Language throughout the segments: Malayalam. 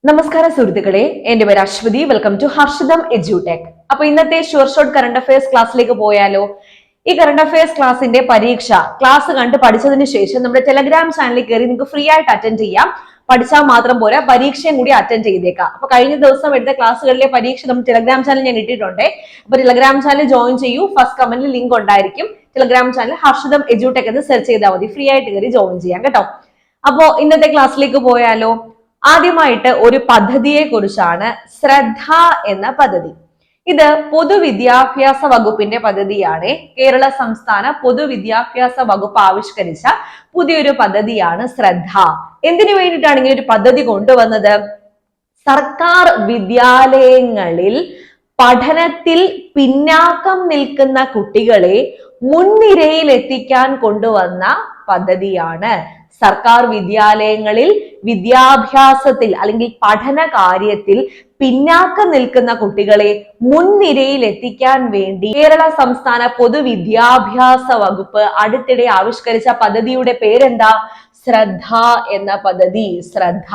നമസ്കാരം സുഹൃത്തുക്കളെ, എന്റെ പേര് Ashwathy. Welcome to Harshitham Edutech. അപ്പൊ ഇന്നത്തെ ഷുവർ ഷോട്ട് കറണ്ട് അഫയേഴ്സ് ക്ലാസ്സിലേക്ക് പോയാലോ? ഈ കറണ്ട് അഫയേഴ്സ് ക്ലാസിന്റെ പരീക്ഷ ക്ലാസ് കണ്ട് പഠിച്ചതിന് ശേഷം നമ്മുടെ ടെലഗ്രാം ചാനലിൽ കയറി നിങ്ങൾക്ക് ഫ്രീ ആയിട്ട് അറ്റൻഡ് ചെയ്യാം. പഠിച്ചാൽ മാത്രം പോരാ, പരീക്ഷയും കൂടി അറ്റൻഡ് ചെയ്തേക്കാം. അപ്പൊ കഴിഞ്ഞ ദിവസം എടുത്ത ക്ലാസ്സുകളിലെ പരീക്ഷ നമ്മുടെ ടെലഗ്രാം ചാനൽ ഞാൻ ഇട്ടിട്ടുണ്ട്. അപ്പൊ ടെലഗ്രാം ചാനൽ ജോയിൻ ചെയ്യൂ. ഫസ്റ്റ് കമന്റിൽ ലിങ്ക് ഉണ്ടായിരിക്കും. ടെലഗ്രാം ചാനൽ ഹർഷിതം എഡ്യൂടെക് എന്ന് സെർച്ച് ചെയ്താൽ മതി. ഫ്രീ ആയിട്ട് കയറി ജോയിൻ ചെയ്യാം കേട്ടോ. അപ്പോ ഇന്നത്തെ ക്ലാസ്സിലേക്ക് പോയാലോ? ആദ്യമായിട്ട് ഒരു പദ്ധതിയെ കുറിച്ചാണ് ശ്രദ്ധ എന്ന പദ്ധതി. ഇത് പൊതുവിദ്യാഭ്യാസ വകുപ്പിന്റെ പദ്ധതിയാണ്. കേരള സംസ്ഥാന പൊതുവിദ്യാഭ്യാസ വകുപ്പ് ആവിഷ്കരിച്ച പുതിയൊരു പദ്ധതിയാണ് ശ്രദ്ധ. എന്തിനു വേണ്ടിയിട്ടാണ് ഇങ്ങനെ ഒരു പദ്ധതി കൊണ്ടുവന്നത്? സർക്കാർ വിദ്യാലയങ്ങളിൽ പഠനത്തിൽ പിന്നാക്കം നിൽക്കുന്ന കുട്ടികളെ മുൻനിരയിൽ എത്തിക്കാൻ കൊണ്ടുവന്ന പദ്ധതിയാണ്. സർക്കാർ വിദ്യാലയങ്ങളിൽ വിദ്യാഭ്യാസത്തിൽ അല്ലെങ്കിൽ പഠന കാര്യത്തിൽ പിന്നാക്കം നിൽക്കുന്ന കുട്ടികളെ മുൻനിരയിൽ എത്തിക്കാൻ വേണ്ടി കേരള സംസ്ഥാന പൊതുവിദ്യാഭ്യാസ വകുപ്പ് അടുത്തിടെ ആവിഷ്കരിച്ച പദ്ധതിയുടെ പേരെന്താ? ശ്രദ്ധ എന്ന പദ്ധതി. ശ്രദ്ധ.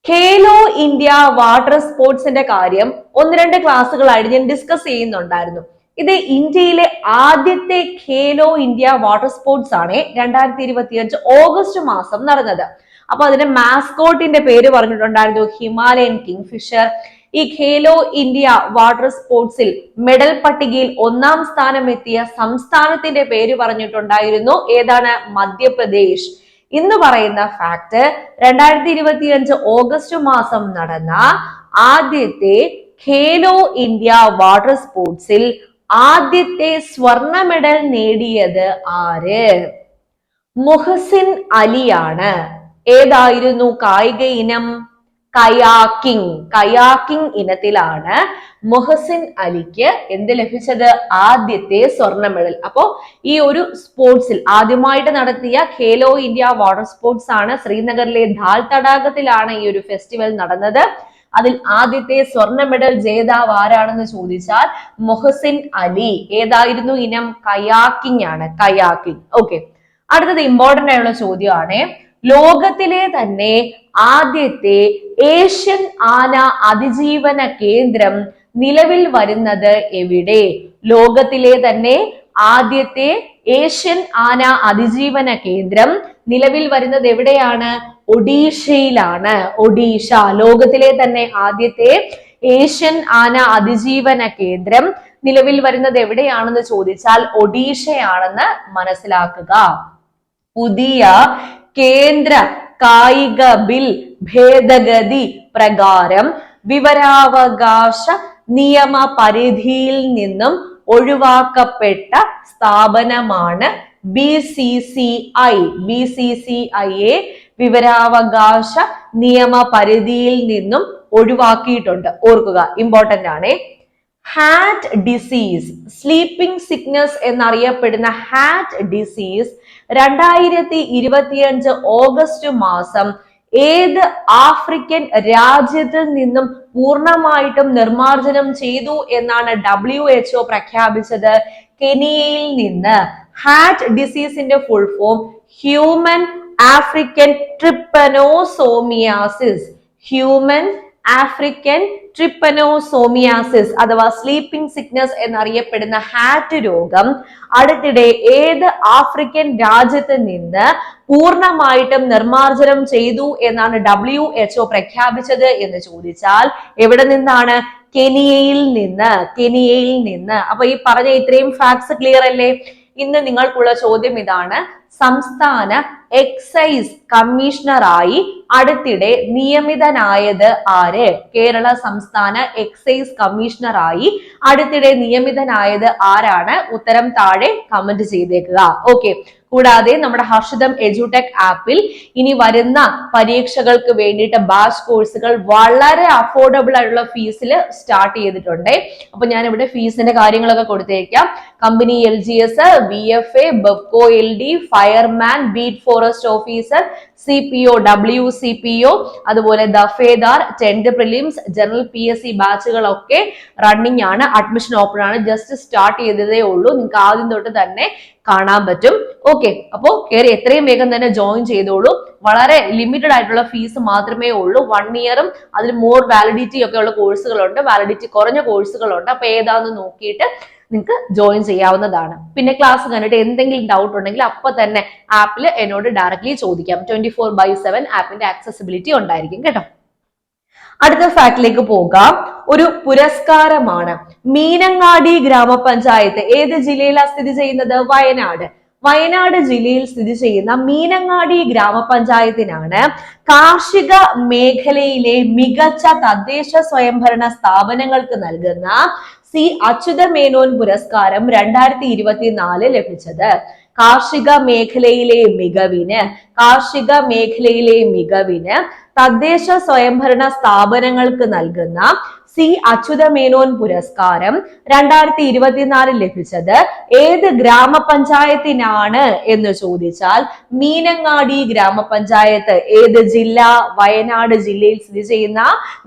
ഖേലോ ഇന്ത്യ വാട്ടർ സ്പോർട്സിന്റെ കാര്യം ഒന്ന് രണ്ട് ക്ലാസ്സുകളായിട്ട് ഞാൻ ഡിസ്കസ് ചെയ്യുന്നുണ്ടായിരുന്നു. ഇത് ഇന്ത്യയിലെ ആദ്യത്തെ ഖേലോ ഇന്ത്യ വാട്ടർ സ്പോർട്സ് ആണ് 2025 ഓഗസ്റ്റ് മാസം നടന്നത്. അപ്പൊ അതിന്റെ മാസ്കോട്ടിന്റെ പേര് പറഞ്ഞിട്ടുണ്ടായിരുന്നു ഹിമാലയൻ കിങ് ഫിഷർ. ഈ ഖേലോ ഇന്ത്യ വാട്ടർ സ്പോർട്സിൽ മെഡൽ പട്ടികയിൽ 1ാം സ്ഥാനം എത്തിയ സംസ്ഥാനത്തിന്റെ പേര് പറഞ്ഞിട്ടുണ്ടായിരുന്നു. ഏതാണ്? മധ്യപ്രദേശ്. ഇന്ന് പറയുന്ന ഫാക്ട് 2025 ഓഗസ്റ്റ് മാസം നടന്ന ആദ്യത്തെ ഖേലോ ഇന്ത്യ വാട്ടർ സ്പോർട്സിൽ ആദ്യത്തെ സ്വർണ്ണ മെഡൽ നേടിയത് ആര്? മുഹസിൻ അലിയാണ്. ഏതായിരുന്നു കായിക ഇനം? കയാക്കിംഗ്. കയാക്കിംഗ് ഇനത്തിലാണ് മുഹസിൻ അലിക്ക് എന്ത് ലഭിച്ചത്? ആദ്യത്തെ സ്വർണ്ണ മെഡൽ. അപ്പോ ഈ ഒരു സ്പോർട്സിൽ ആദ്യമായിട്ട് നടത്തിയ ഖേലോ ഇന്ത്യ വാട്ടർ സ്പോർട്സ് ആണ്. ശ്രീനഗറിലെ ധാൽ തടാകത്തിലാണ് ഈ ഒരു ഫെസ്റ്റിവൽ നടന്നത്. അതിൽ ആദ്യത്തെ സ്വർണ്ണ മെഡൽ ജേതാവ് ആരാണെന്ന് ചോദിച്ചാൽ മുഹസിൻ അലി. ഏതായിരുന്നു ഇനം? കയാക്കിംഗ് ആണ്. കയാക്കിംഗ്. ഓക്കെ, അടുത്തത് ഇമ്പോർട്ടന്റ് ആയുള്ള ചോദ്യമാണ്. ലോകത്തിലെ തന്നെ ആദ്യത്തെ ഏഷ്യൻ ആന അതിജീവന കേന്ദ്രം നിലവിൽ വരുന്നത് എവിടെ? ലോകത്തിലെ തന്നെ ആദ്യത്തെ ഏഷ്യൻ ആന അതിജീവന കേന്ദ്രം നിലവിൽ വരുന്നത് എവിടെയാണ്? ഒഡീഷയിലാണ്. ഒഡീഷ. ലോകത്തിലെ തന്നെ ആദ്യത്തെ ഏഷ്യൻ ആന അതിജീവന കേന്ദ്രം നിലവിൽ വരുന്നത് എവിടെയാണെന്ന് ചോദിച്ചാൽ ഒഡീഷയാണെന്ന് മനസ്സിലാക്കുക. പുതിയ കേന്ദ്ര കായിക ബിൽ ഭേദഗതി പ്രകാരം വിവരാവകാശ നിയമ പരിധിയിൽ നിന്നും ഒഴിവാക്കപ്പെട്ട സ്ഥാപനമാണ് BCCI. BCCIയെ വിവരാവകാശ നിയമ പരിധിയിൽ നിന്നും ഒഴിവാക്കിയിട്ടുണ്ട്. ഓർക്കുക, ഇമ്പോർട്ടന്റ് ആണ്. ഹാറ്റ് ഡിസീസ്, സ്ലീപ്പിംഗ് സിക്നസ് എന്നറിയപ്പെടുന്ന ഹാറ്റ് ഡിസീസ് 2025 ഓഗസ്റ്റ് മാസം ഏത് ആഫ്രിക്കൻ രാജ്യത്തിൽ നിന്നും പൂർണ്ണമായിട്ടും നിർമ്മാർജ്ജനം ചെയ്തു എന്നാണ് WHO പ്രഖ്യാപിച്ചത്? കെനിയയിൽ നിന്ന്. ഹാറ്റ് ഡിസീസിന്റെ full form human African trypanosomiasis. Human African trypanosomiasis അഥവാ സ്ലീപ്പിംഗ് സിക്നസ് എന്നറിയപ്പെടുന്ന ഹാറ്റ് രോഗം അടുത്തിടെ ഏത് ആഫ്രിക്കൻ രാജ്യത്ത് നിന്ന് പൂർണ്ണമായിട്ടും നിർമ്മാർജ്ജനം ചെയ്തു എന്നാണ് WHO പ്രഖ്യാപിച്ചത് എന്ന് ചോദിച്ചാൽ എവിടെ നിന്നാണ്? കെനിയയിൽ നിന്ന്. കെനിയയിൽ നിന്ന്. അപ്പൊ ഈ പറഞ്ഞ ഇത്രയും ഫാക്ട്സ് ക്ലിയർ അല്ലേ? ഇന്ന് നിങ്ങൾക്കുള്ള ചോദ്യം ഇതാണ്. സംസ്ഥാന എക്സൈസ് കമ്മീഷണറായി അടുത്തിടെ നിയമിതനായത് ആര്? കേരള സംസ്ഥാന എക്സൈസ് കമ്മീഷണറായി അടുത്തിടെ നിയമിതനായത് ആരാണ്? ഉത്തരം താഴെ കമന്റ് ചെയ്തേക്കുക. ഓക്കെ, കൂടാതെ നമ്മുടെ ഹർഷിതം എഡ്യൂടെക് ആപ്പിൽ ഇനി വരുന്ന പരീക്ഷകൾക്ക് വേണ്ടിയിട്ട് ബാച്ച് കോഴ്സുകൾ വളരെ അഫോർഡബിൾ ആയിട്ടുള്ള ഫീസിൽ സ്റ്റാർട്ട് ചെയ്തിട്ടുണ്ട്. അപ്പൊ ഞാൻ ഇവിടെ ഫീസിന്റെ കാര്യങ്ങളൊക്കെ കൊടുത്തേക്കാം. കമ്പനി LGS, BFA, ബെഫ്കോ LD, fireman, beat forest officer, CPO, WCPO, അതുപോലെ ദഫേദാർ, 10th പ്രിലിംസ്, ജനറൽ PSC ബാച്ചുകളൊക്കെ റണ്ണിങ് ആണ്. അഡ്മിഷൻ ഓപ്പൺ ആണ്. ജസ്റ്റ് സ്റ്റാർട്ട് ചെയ്തതേ ഉള്ളൂ. നിങ്ങൾക്ക് ആദ്യം തൊട്ട് തന്നെ കാണാൻ പറ്റും. ഓക്കെ, അപ്പോ കയറി എത്രയും വേഗം തന്നെ ജോയിൻ ചെയ്തോളൂ. വളരെ ലിമിറ്റഡ് ആയിട്ടുള്ള ഫീസ് മാത്രമേ ഉള്ളൂ. 1 ഇയറും അതിൽ മോർ വാലിഡിറ്റി ഒക്കെ ഉള്ള കോഴ്സുകളുണ്ട്, വാലിഡിറ്റി കുറഞ്ഞ കോഴ്സുകളുണ്ട്. അപ്പൊ ഏതാന്ന് നോക്കിയിട്ട് നിങ്ങൾക്ക് ജോയിൻ ചെയ്യാവുന്നതാണ്. പിന്നെ ക്ലാസ് കണ്ടിട്ട് എന്തെങ്കിലും ഡൗട്ട് ഉണ്ടെങ്കിൽ അപ്പൊ തന്നെ ആപ്പിൽ എന്നോട് ഡയറക്ട്ലി ചോദിക്കാം. 24/7 ആപ്പിന്റെ ആക്സസിബിലിറ്റി ഉണ്ടായിരിക്കും കേട്ടോ. അടുത്ത ഫാക്ടിലേക്ക് പോകാം. ഒരു പുരസ്കാരമാണ്. മീനങ്ങാടി ഗ്രാമപഞ്ചായത്ത് ഏത് ജില്ലയിലാണ് സ്ഥിതി ചെയ്യുന്നത്? വയനാട്. വയനാട് ജില്ലയിൽ സ്ഥിതി ചെയ്യുന്ന മീനങ്ങാടി ഗ്രാമപഞ്ചായത്തിനാണ് കാർഷിക മേഖലയിലെ മികച്ച തദ്ദേശ സ്വയംഭരണ സ്ഥാപനങ്ങൾക്ക് നൽകുന്ന സി അച്യുതമേനോൻ പുരസ്കാരം 2024 ലഭിച്ചത്. കാർഷിക മേഖലയിലെ മികവിന് തദ്ദേശ സ്വയംഭരണ സ്ഥാപനങ്ങൾക്ക് നൽകുന്ന സി അച്യുതമേനോൻ പുരസ്കാരം 2024 ലഭിച്ചത് ഏത് ഗ്രാമപഞ്ചായത്തിനാണ് എന്ന് ചോദിച്ചാൽ മീനങ്ങാടി ഗ്രാമപഞ്ചായത്ത്. ഏത് ജില്ല? വയനാട് ജില്ലയിൽ സ്ഥിതി ചെയ്യുന്ന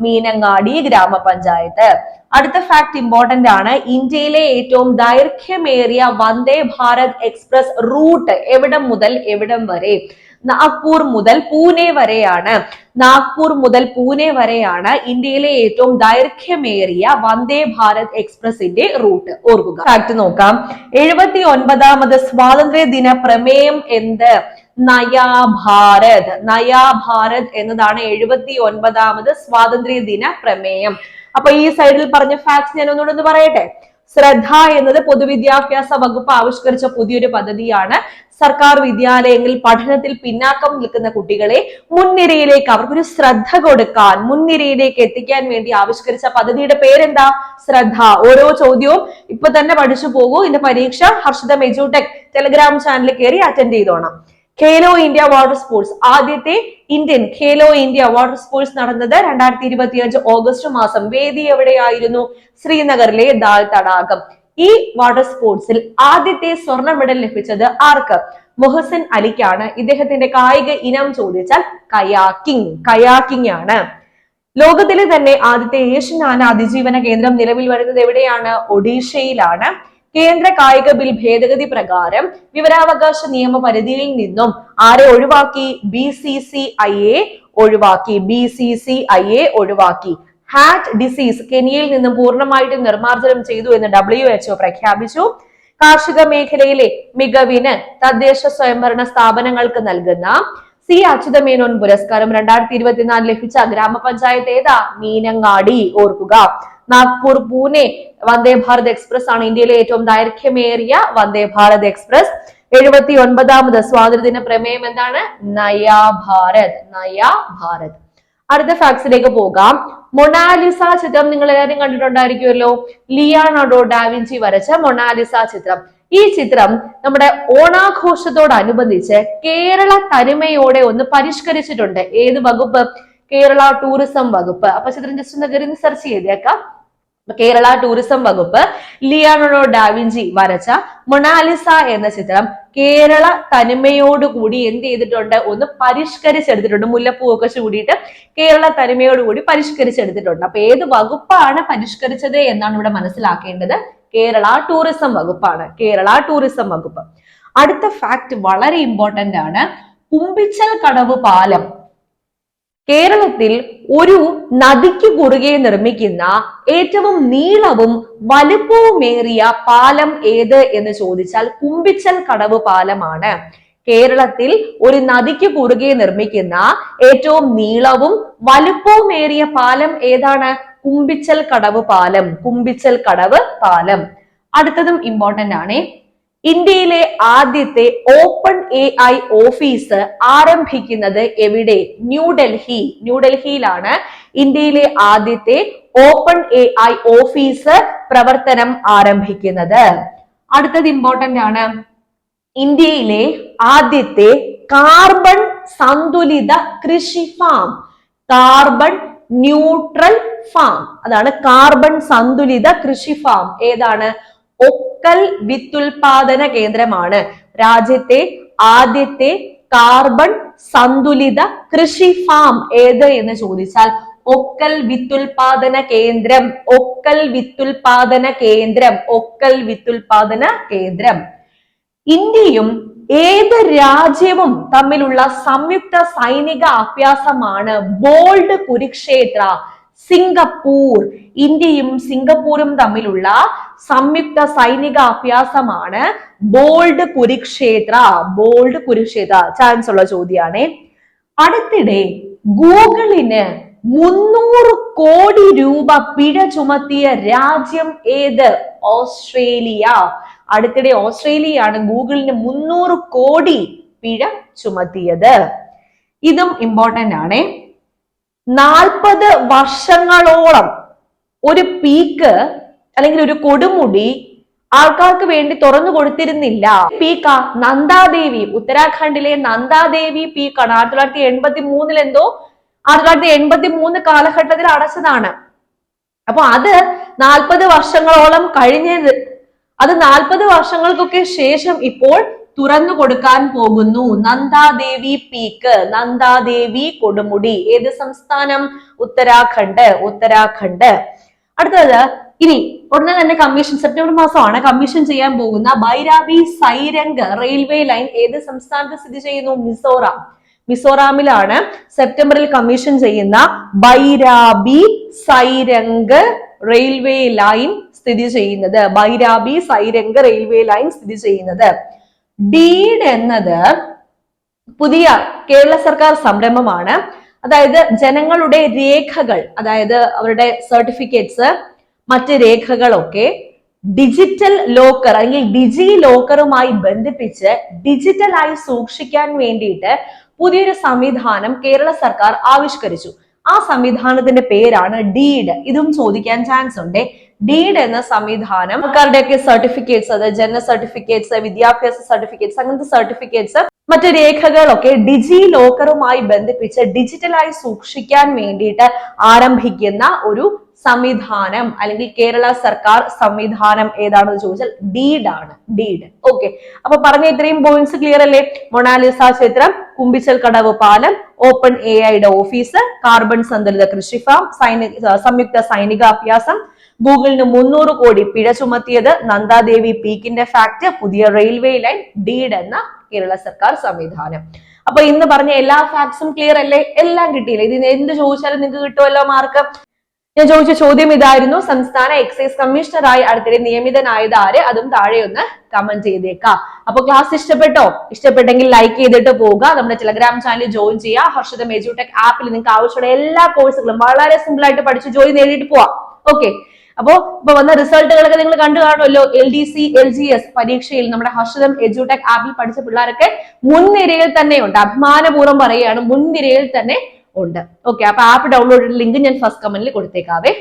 മീനങ്ങാടി ഗ്രാമപഞ്ചായത്ത്. അടുത്ത ഫാക്ട് ഇമ്പോർട്ടന്റ് ആണ്. ഇന്ത്യയിലെ ഏറ്റവും ദൈർഘ്യമേറിയ വന്ദേ ഭാരത് എക്സ്പ്രസ് റൂട്ട് എവിടം മുതൽ എവിടം വരെ? നാഗ്പൂർ മുതൽ പൂനെ വരെയാണ് ഇന്ത്യയിലെ ഏറ്റവും ദൈർഘ്യമേറിയ വന്ദേ ഭാരത് എക്സ്പ്രസിന്റെ റൂട്ട്. ഓർക്കുക. ഫാക്ട് നോക്കാം. 79ാമത് സ്വാതന്ത്ര്യ ദിന പ്രമേയം എന്ത്? നയാ ഭാരത് എന്നതാണ് 79ാമത് സ്വാതന്ത്ര്യ ദിന പ്രമേയം. അപ്പൊ ഈ സൈഡിൽ പറഞ്ഞ ഫാക്ട്സ് ഞാൻ ഒന്നുകൂടെ പറയട്ടെ. ശ്രദ്ധ എന്നത് പൊതുവിദ്യാഭ്യാസ വകുപ്പ് ആവിഷ്കരിച്ച പുതിയൊരു പദ്ധതിയാണ്. സർക്കാർ വിദ്യാലയങ്ങളിൽ പഠനത്തിൽ പിന്നാക്കം നിൽക്കുന്ന കുട്ടികളെ മുൻനിരയിലേക്ക്, അവർക്കൊരു ശ്രദ്ധ കൊടുക്കാൻ, മുൻനിരയിലേക്ക് എത്തിക്കാൻ വേണ്ടി ആവിഷ്കരിച്ച പദ്ധതിയുടെ പേരെന്താ? ശ്രദ്ധ. ഓരോ ചോദ്യവും ഇപ്പൊ തന്നെ പഠിച്ചു പോകൂ. ഇതിന്റെ പരീക്ഷ ഹർഷിതം എഡ്യൂടെക് ടെലിഗ്രാം ചാനലിൽ കയറി അറ്റൻഡ് ചെയ്തോണം. ഖേലോ ഇന്ത്യ വാട്ടർ സ്പോർട്സ്, ആദ്യത്തെ Indian Khelo India water sports നടന്നത് 2025 ഓഗസ്റ്റ് മാസം. വേദി എവിടെയായിരുന്നു? ശ്രീനഗറിലെ ദാൽ തടാകം. ഈ വാട്ടർ സ്പോർട്സിൽ ആദ്യത്തെ സ്വർണ്ണ മെഡൽ ലഭിച്ചത് ആർക്ക്? മുഹസിൻ അലിക്കാണ്. ഇദ്ദേഹത്തിന്റെ കായിക ഇനം ചോദിച്ചാൽ കയാക്കിംഗ് ആണ്. ലോകത്തിലെ തന്നെ ആദ്യത്തെ ഏഷ്യൻ ആന അതിജീവന കേന്ദ്രം നിലവിൽ വരുന്നത് എവിടെയാണ്? ഒഡീഷയിലാണ്. കേന്ദ്ര കായിക ബിൽ ഭേദഗതി പ്രകാരം വിവരാവകാശ നിയമ പരിധിയിൽ നിന്നും ആരെ ഒഴിവാക്കി? BCCIയെ ഒഴിവാക്കി. ഹാറ്റ് ഡിസീസ് കെനിയയിൽ നിന്നും പൂർണ്ണമായിട്ടും നിർമ്മാർജ്ജനം ചെയ്തു എന്ന് WHO പ്രഖ്യാപിച്ചു. കാർഷിക മേഖലയിലെ മികവിന് തദ്ദേശ സ്വയംഭരണ സ്ഥാപനങ്ങൾക്ക് നൽകുന്ന സി അച്യുതമേനോൻ പുരസ്കാരം 2024 ലഭിച്ച ഗ്രാമപഞ്ചായത്ത് ഏതാ? മീനങ്ങാടി. ഓർക്കുക. നാഗ്പൂർ പൂനെ വന്ദേ ഭാരത് എക്സ്പ്രസ് ആണ് ഇന്ത്യയിലെ ഏറ്റവും ദൈർഘ്യമേറിയ വന്ദേ ഭാരത് എക്സ്പ്രസ്. 79ാമത് സ്വാതന്ത്ര്യദിന പ്രമേയം എന്താണ്? നയാ ഭാരത്. അടുത്ത ഫാക്ട്സിലേക്ക് പോകാം. മൊണാലിസ ചിത്രം നിങ്ങൾ എല്ലാവരും കണ്ടിട്ടുണ്ടായിരിക്കുമല്ലോ. ലിയോണാർഡോ ഡാവിഞ്ചി വരച്ച മൊണാലിസ ചിത്രം. ഈ ചിത്രം നമ്മുടെ ഓണാഘോഷത്തോടനുബന്ധിച്ച് കേരള തനിമയോടെ ഒന്ന് പരിഷ്കരിച്ചിട്ടുണ്ട്. ഏത് വകുപ്പ്? കേരള ടൂറിസം വകുപ്പ്. അപ്പൊ ചിത്രം ജസ്റ്റ് ഒന്ന് കയറി സെർച്ച് ചെയ്തേക്കാം. കേരള ടൂറിസം വകുപ്പ് ലിയോണാർഡോ ഡാവിഞ്ചി വരച്ച മൊണാലിസ എന്ന ചിത്രം കേരള തനിമയോടുകൂടി എന്ത് ചെയ്തിട്ടുണ്ട്? ഒന്ന് പരിഷ്കരിച്ചെടുത്തിട്ടുണ്ട്. മുല്ലപ്പൂവൊക്കെ ചൂടിയിട്ട് കേരള തനിമയോടുകൂടി പരിഷ്കരിച്ചെടുത്തിട്ടുണ്ട്. അപ്പൊ ഏത് വകുപ്പാണ് പരിഷ്കരിച്ചത് എന്നാണ് ഇവിടെ മനസ്സിലാക്കേണ്ടത്. കേരള ടൂറിസം വകുപ്പ്. അടുത്ത ഫാക്ട് വളരെ ഇമ്പോർട്ടന്റ് ആണ്. കുമ്പിച്ചൽ കടവ് പാലം കേരളത്തിൽ ഒരു നദിക്ക് കുറുകെ നിർമ്മിക്കുന്ന ഏറ്റവും നീളവും വലുപ്പവുമേറിയ പാലം ഏത് എന്ന് ചോദിച്ചാൽ കുമ്പിച്ചൽ കടവ് പാലമാണ്. കേരളത്തിൽ ഒരു നദിക്ക് കുറുകെ നിർമ്മിക്കുന്ന ഏറ്റവും നീളവും വലുപ്പവുമേറിയ പാലം ഏതാണ്? കുമ്പിച്ചൽ കടവ് പാലം. അടുത്തതും ഇമ്പോർട്ടന്റ് ആണ്. ഇന്ത്യയിലെ ആദ്യത്തെ ഓപ്പൺ AI ഓഫീസ് ആരംഭിക്കുന്നത് എവിടെ? ന്യൂഡൽഹിയിലാണ് ഇന്ത്യയിലെ ആദ്യത്തെ ഓപ്പൺ AI ഓഫീസ് പ്രവർത്തനം ആരംഭിക്കുന്നത്. അടുത്തത് ഇമ്പോർട്ടന്റ് ആണ്. ഇന്ത്യയിലെ ആദ്യത്തെ കാർബൺ സന്തുലിത കൃഷി ഫാം, കാർബൺ ന്യൂട്രൽ ഫാം, അതാണ് കാർബൺ സന്തുലിത കൃഷി ഫാം. ഏതാണ്? ഒക്കൽ വിത്തുൽപാദന കേന്ദ്രമാണ്. രാജ്യത്തെ ആദ്യത്തെ കാർബൺ സന്തുലിത കൃഷി ഫാം ഏത് എന്ന് ചോദിച്ചാൽ ഒക്കൽ വിത്തുൽപാദന കേന്ദ്രം. ഇന്ത്യയും ഏത് രാജ്യവും തമ്മിലുള്ള സംയുക്ത സൈനിക അഭ്യാസമാണ് ബോൾഡ് കുരുക്ഷേത്ര? സിംഗപ്പൂർ. ഇന്ത്യയും സിംഗപ്പൂരും തമ്മിലുള്ള സംയുക്ത സൈനിക അഭ്യാസമാണ് bold Kurukshetra. Bold Kurukshetra chance ഉള്ള ചോദ്യമാണ്. അടുത്തിടെ ഗൂഗിളിന് 300 കോടി രൂപ പിഴ ചുമത്തിയ രാജ്യം ഏത്? ഓസ്ട്രേലിയ. അടുത്തിടെ ഓസ്ട്രേലിയയാണ് ഗൂഗിളിന് 300 കോടി പിഴ ചുമത്തിയത്. ഇതും ഇമ്പോർട്ടന്റ് ആണ്. 40 വർഷങ്ങളോളം ഒരു പീക്ക് അല്ലെങ്കിൽ ഒരു കൊടുമുടി ആൾക്കാർക്ക് വേണ്ടി തുറന്നു കൊടുത്തിരുന്നില്ല. പീക്ക നന്ദാദേവി, ഉത്തരാഖണ്ഡിലെ നന്ദാദേവി പീക്കാണ്. 1983 എന്തോ 1983 കാലഘട്ടത്തിൽ അടച്ചതാണ്. അപ്പൊ അത് 40 വർഷങ്ങളോളം കഴിഞ്ഞത്. അത് 40 വർഷങ്ങൾക്കൊക്കെ ശേഷം ഇപ്പോൾ തുറന്നു കൊടുക്കാൻ പോകുന്നു. നന്ദാദേവി പീക്ക്, നന്ദാദേവി കൊടുമുടി. ഏത് സംസ്ഥാനം? ഉത്തരാഖണ്ഡ്. ഉത്തരാഖണ്ഡ്. അടുത്തത് ഇനി ഉടനെ തന്നെ കമ്മീഷൻ, സെപ്റ്റംബർ മാസമാണ് കമ്മീഷൻ ചെയ്യാൻ പോകുന്ന ബൈരാബി സൈരംഗ് റെയിൽവേ ലൈൻ ഏത് സംസ്ഥാനത്ത് സ്ഥിതി ചെയ്യുന്നു? മിസോറാം. മിസോറാമിലാണ് സെപ്റ്റംബറിൽ കമ്മീഷൻ ചെയ്യുന്ന ബൈരാബി സൈരംഗ് റെയിൽവേ ലൈൻ സ്ഥിതി ചെയ്യുന്നത്. ബൈരാബി സൈരംഗ് റെയിൽവേ ലൈൻ സ്ഥിതി ചെയ്യുന്നത്. ഡീഡ് എന്നത് പുതിയ കേരള സർക്കാർ സംരംഭമാണ്. അതായത് ജനങ്ങളുടെ രേഖകൾ, അതായത് അവരുടെ സർട്ടിഫിക്കറ്റ്സ്, മറ്റ് രേഖകളൊക്കെ ഡിജിറ്റൽ ലോക്കർ അല്ലെങ്കിൽ ഡിജി ലോക്കറുമായി ബന്ധിപ്പിച്ച് ഡിജിറ്റലായി സൂക്ഷിക്കാൻ വേണ്ടിയിട്ട് പുതിയൊരു സംവിധാനം കേരള സർക്കാർ ആവിഷ്കരിച്ചു. ആ സംവിധാനത്തിന്റെ പേരാണ് ഡീഡ്. ഇതും ചോദിക്കാൻ ചാൻസ് ഉണ്ട്. ഡീഡ് എന്ന സംവിധാനം സർക്കാരുടെയൊക്കെ സർട്ടിഫിക്കറ്റ്സ്, അത് ജനന സർട്ടിഫിക്കറ്റ്സ്, വിദ്യാഭ്യാസ സർട്ടിഫിക്കറ്റ്സ്, അങ്ങനത്തെ സർട്ടിഫിക്കറ്റ്സ്, മറ്റു രേഖകളൊക്കെ ഡിജി ലോക്കറുമായി ബന്ധിപ്പിച്ച് ഡിജിറ്റലായി സൂക്ഷിക്കാൻ വേണ്ടിയിട്ട് ആരംഭിക്കുന്ന ഒരു സംവിധാനം അല്ലെങ്കിൽ കേരള സർക്കാർ സംവിധാനം ഏതാണെന്ന് ചോദിച്ചാൽ ഡീഡ് ആണ്. ഡീഡ്. ഓക്കെ, അപ്പൊ പറഞ്ഞ ഇത്രയും പോയിന്റ്സ് ക്ലിയർ അല്ലേ? മൊണാലിസ ചിത്രം, കുമ്പിച്ചൽ കടവ് പാലം, ഓപ്പൺ എഐയുടെ ഓഫീസ്, കാർബൺ സന്തുലിത കൃഷി ഫാം, സംയുക്ത സൈനിക അഭ്യാസം, ഗൂഗിളിന് 300 കോടി പിഴ ചുമത്തിയത്, നന്ദാദേവി പീക്കിന്റെ ഫാക്ട്, പുതിയ റെയിൽവേ ലൈൻ, ഡീഡ് എന്ന കേരള സർക്കാർ സംവിധാനം. അപ്പൊ ഇന്ന് പറഞ്ഞ എല്ലാ ഫാക്ട്സും ക്ലിയർ അല്ലേ? എല്ലാം കിട്ടിയില്ലേ? ഇതിന് എന്ത് ചോദിച്ചാലും നിങ്ങൾക്ക് കിട്ടുമല്ലോ മാർക്ക്. ഞാൻ ചോദിച്ച ചോദ്യം ഇതായിരുന്നു. സംസ്ഥാന എക്സൈസ് കമ്മീഷണറായി അടുത്തിടെ നിയമിതനായത് ആര്? അതും താഴെ ഒന്ന് കമന്റ് ചെയ്തേക്കാം. അപ്പൊ ക്ലാസ് ഇഷ്ടപ്പെട്ടോ? ഇഷ്ടപ്പെട്ടെങ്കിൽ ലൈക്ക് ചെയ്തിട്ട് പോകുക. നമ്മുടെ ടെലഗ്രാം ചാനൽ ജോയിൻ ചെയ്യുക. ഹർഷിതം എഡ്യൂടെക് ആപ്പിൽ നിങ്ങൾക്ക് ആവശ്യമുള്ള എല്ലാ കോഴ്സുകളും വളരെ സിമ്പിൾ ആയിട്ട് പഠിച്ച് ജോയിൻ നേടിയിട്ട് പോവാം. ഓക്കെ, അപ്പോ ഇപ്പൊ വന്ന റിസൾട്ടുകളൊക്കെ നിങ്ങൾ കണ്ടു കാണുമല്ലോ. LDC LGS പരീക്ഷയിൽ നമ്മുടെ ഹർഷിതം എഡ്യൂടെക് ആപ്പിൽ പഠിച്ച പിള്ളേരൊക്കെ മുൻനിരയിൽ തന്നെ ഉണ്ട്. അഭിമാനപൂർവ്വം പറയുകയാണ്, മുൻനിരയിൽ തന്നെ ഉണ്ട്. ഓക്കെ, അപ്പൊ ആപ്പ് ഡൗൺലോഡ് ലിങ്ക് ഞാൻ ഫസ്റ്റ് കമന്റിൽ കൊടുത്തേക്കാവേ.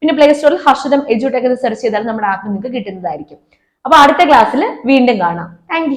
പിന്നെ പ്ലേ സ്റ്റോറിൽ ഹർഷിതം എഡ്യൂടെക് എന്ന് സെർച്ച് ചെയ്താൽ നമ്മുടെ ആപ്പ് നിങ്ങൾക്ക് കിട്ടുന്നതായിരിക്കും. അപ്പൊ അടുത്ത ക്ലാസ്സിൽ വീണ്ടും കാണാം. താങ്ക്